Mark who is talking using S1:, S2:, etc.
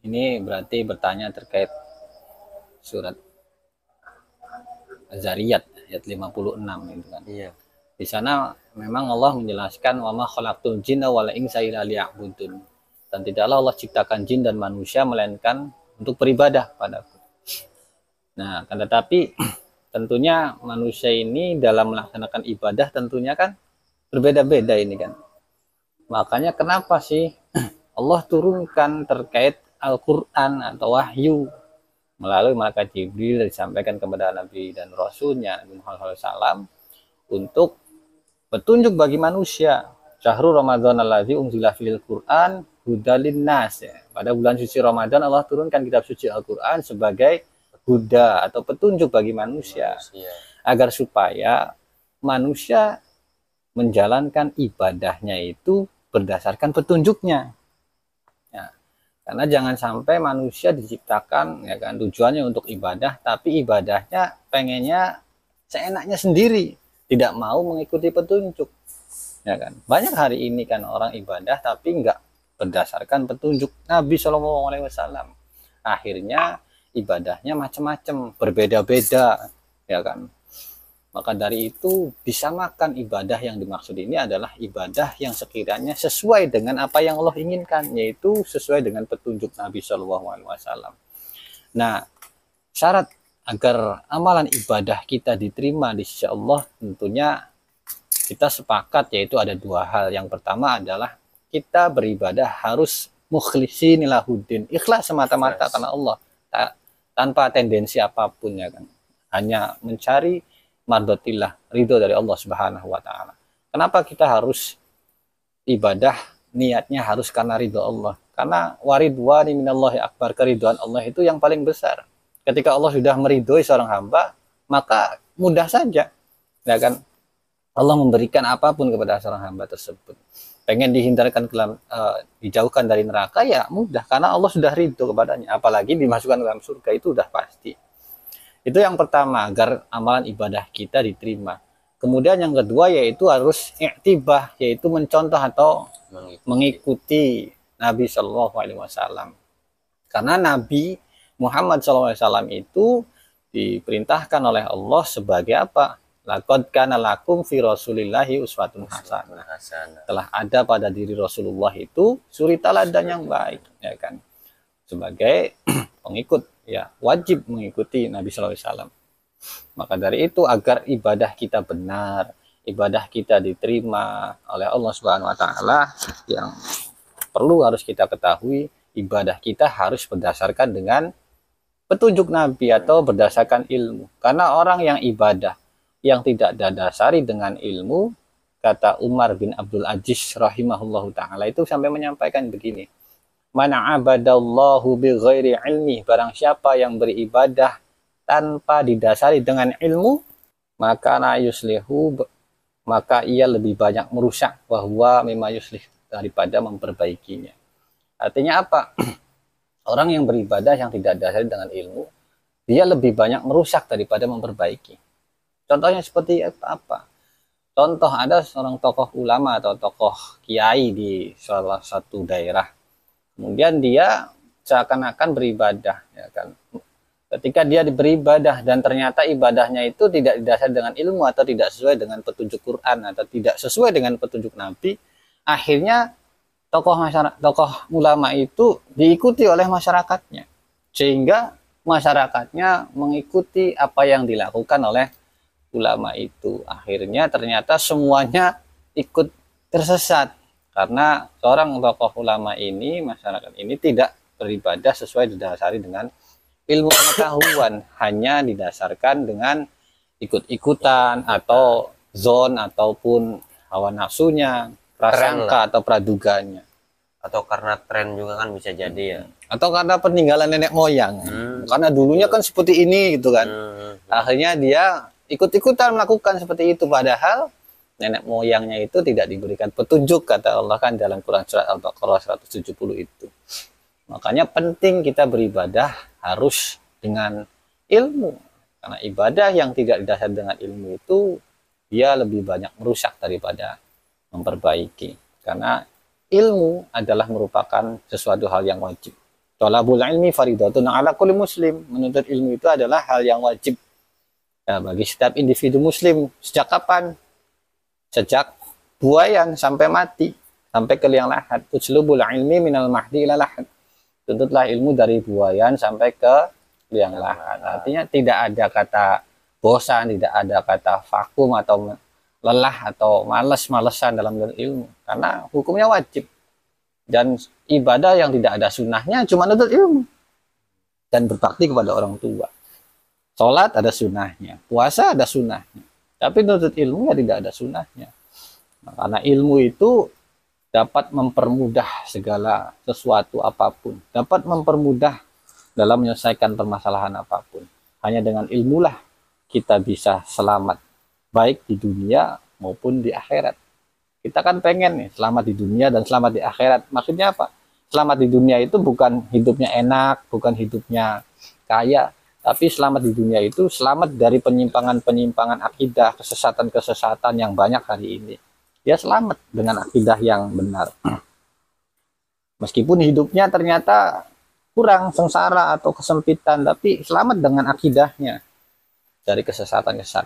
S1: Ini berarti bertanya terkait surat Az-Zariyat ayat 56 itu kan.
S2: Iya.
S1: Di sana memang Allah menjelaskan wa ma khalaqtul jinna wal insa illa liya'budun. Dan tidaklah Allah ciptakan jin dan manusia melainkan untuk beribadah padaku. Nah, kan tetapi tentunya manusia ini dalam melaksanakan ibadah tentunya kan berbeda-beda ini kan. Makanya kenapa sih Allah turunkan terkait Al-Quran atau wahyu melalui malaikat Jibril disampaikan kepada Nabi dan Rasulnya Nabi Muhammad SAW untuk petunjuk bagi manusia. Syahrul Ramadan alladzi unzila fil Quran hudalin nas ya. Pada bulan suci Ramadan Allah turunkan kitab suci Al-Quran sebagai huda atau petunjuk bagi manusia agar supaya manusia menjalankan ibadahnya itu berdasarkan petunjuknya. Ya, karena jangan sampai manusia diciptakan ya kan tujuannya untuk ibadah tapi ibadahnya pengennya seenaknya sendiri, tidak mau mengikuti petunjuk. Ya kan? Banyak hari ini kan orang ibadah tapi enggak berdasarkan petunjuk Nabi Shallallahu alaihi wasallam. Akhirnya ibadahnya macam-macam, berbeda-beda, ya kan? Maka dari itu disamakan ibadah yang dimaksud ini adalah ibadah yang sekiranya sesuai dengan apa yang Allah inginkan, yaitu sesuai dengan petunjuk Nabi Shallallahu alaihi wasallam. Nah, syarat agar amalan ibadah kita diterima di sisi Allah tentunya kita sepakat yaitu ada dua hal. Yang pertama adalah kita beribadah harus mukhlisin lahuddin, ikhlas semata-mata karena Allah, tanpa tendensi apapun ya kan. Hanya mencari mardotillah, ridho dari Allah Subhanahu wa taala. Kenapa kita harus ibadah niatnya harus karena ridho Allah? Karena waridwani minallahi akbar, keridhaan Allah itu yang paling besar. Ketika Allah sudah meridhoi seorang hamba, maka mudah saja ya kan Allah memberikan apapun kepada seorang hamba tersebut. Pengen dihindarkan dijauhkan dari neraka ya mudah karena Allah sudah ridho kepadanya. Apalagi dimasukkan ke dalam surga itu sudah pasti. Itu yang pertama agar amalan ibadah kita diterima. Kemudian yang kedua yaitu harus i'tibah, yaitu mencontoh atau mengikuti Nabi Shallallahu alaihi wasallam. Karena Nabi Muhammad SAW itu diperintahkan oleh Allah sebagai apa? Laqad kana lakum fi Rasulillahi uswatun hasanah. Telah ada pada diri Rasulullah itu suri teladan yang baik, ya kan? Sebagai pengikut, ya wajib mengikuti Nabi SAW. Maka dari itu agar ibadah kita benar, ibadah kita diterima oleh Allah Subhanahu Wa Taala, yang perlu harus kita ketahui ibadah kita harus berdasarkan dengan petunjuk Nabi atau berdasarkan ilmu. Karena orang yang ibadah yang tidak didasari dengan ilmu, kata Umar bin Abdul Aziz rahimahullahu taala itu sampai menyampaikan begini, man abadallahu bi ghairi ilmi, barang siapa yang beribadah tanpa didasari dengan ilmu, maka maka ia lebih banyak merusak bahwa mimma yuslih, daripada memperbaikinya. Artinya apa? Orang yang beribadah yang tidak didasari dengan ilmu, dia lebih banyak merusak daripada memperbaiki. Contohnya seperti apa? Contoh ada seorang tokoh ulama atau tokoh kiai di salah satu daerah. Kemudian dia seakan-akan beribadah, ya kan. Ketika dia beribadah dan ternyata ibadahnya itu tidak didasari dengan ilmu atau tidak sesuai dengan petunjuk Quran atau tidak sesuai dengan petunjuk Nabi, akhirnya tokoh ulama itu diikuti oleh masyarakatnya, sehingga masyarakatnya mengikuti apa yang dilakukan oleh ulama itu. Akhirnya ternyata semuanya ikut tersesat karena seorang tokoh ulama ini, masyarakat ini tidak beribadah sesuai didasari dengan ilmu pengetahuan, hanya didasarkan dengan ikut-ikutan atau zon ataupun hawa nafsunya, prasangka atau praduganya,
S2: atau karena tren juga kan bisa jadi ya,
S1: atau karena peninggalan nenek moyang, karena dulunya kan seperti ini gitu kan. Akhirnya dia ikut-ikutan melakukan seperti itu, padahal nenek moyangnya itu tidak diberikan petunjuk, kata Allah kan dalam Quran surat Al-Baqarah 170 itu. Makanya penting kita beribadah harus dengan ilmu, karena ibadah yang tidak didasari dengan ilmu itu dia lebih banyak merusak daripada memperbaiki, karena ilmu adalah merupakan sesuatu hal yang wajib. Thalabul ilmi faridatun ala kulli muslim. Menuntut ilmu itu adalah hal yang wajib ya, bagi setiap individu muslim. Sejak kapan? Sejak buayan sampai mati, sampai ke liang lahat. Ujlubul ilmi minal mahdi ila lahad. Tuntutlah ilmu dari buayan sampai ke liang lahat. Artinya tidak ada kata bosan, tidak ada kata vakum atau lelah atau males-malesan dalam ilmu. Karena hukumnya wajib. Dan ibadah yang tidak ada sunnahnya cuma nuntut ilmu. Dan berbakti kepada orang tua. Sholat ada sunnahnya, puasa ada sunnahnya. Tapi nuntut ilmu ya tidak ada sunnahnya. Nah, karena ilmu itu dapat mempermudah segala sesuatu apapun. Dapat mempermudah dalam menyelesaikan permasalahan apapun. Hanya dengan ilmulah kita bisa selamat. Baik di dunia maupun di akhirat. Kita kan pengen nih selamat di dunia dan selamat di akhirat. Maksudnya apa? Selamat di dunia itu bukan hidupnya enak, bukan hidupnya kaya. Tapi selamat di dunia itu selamat dari penyimpangan-penyimpangan akidah, kesesatan-kesesatan yang banyak hari ini. Dia selamat dengan akidah yang benar. Meskipun hidupnya ternyata kurang sengsara atau kesempitan, tapi selamat dengan akidahnya dari kesesatan-kesesatan.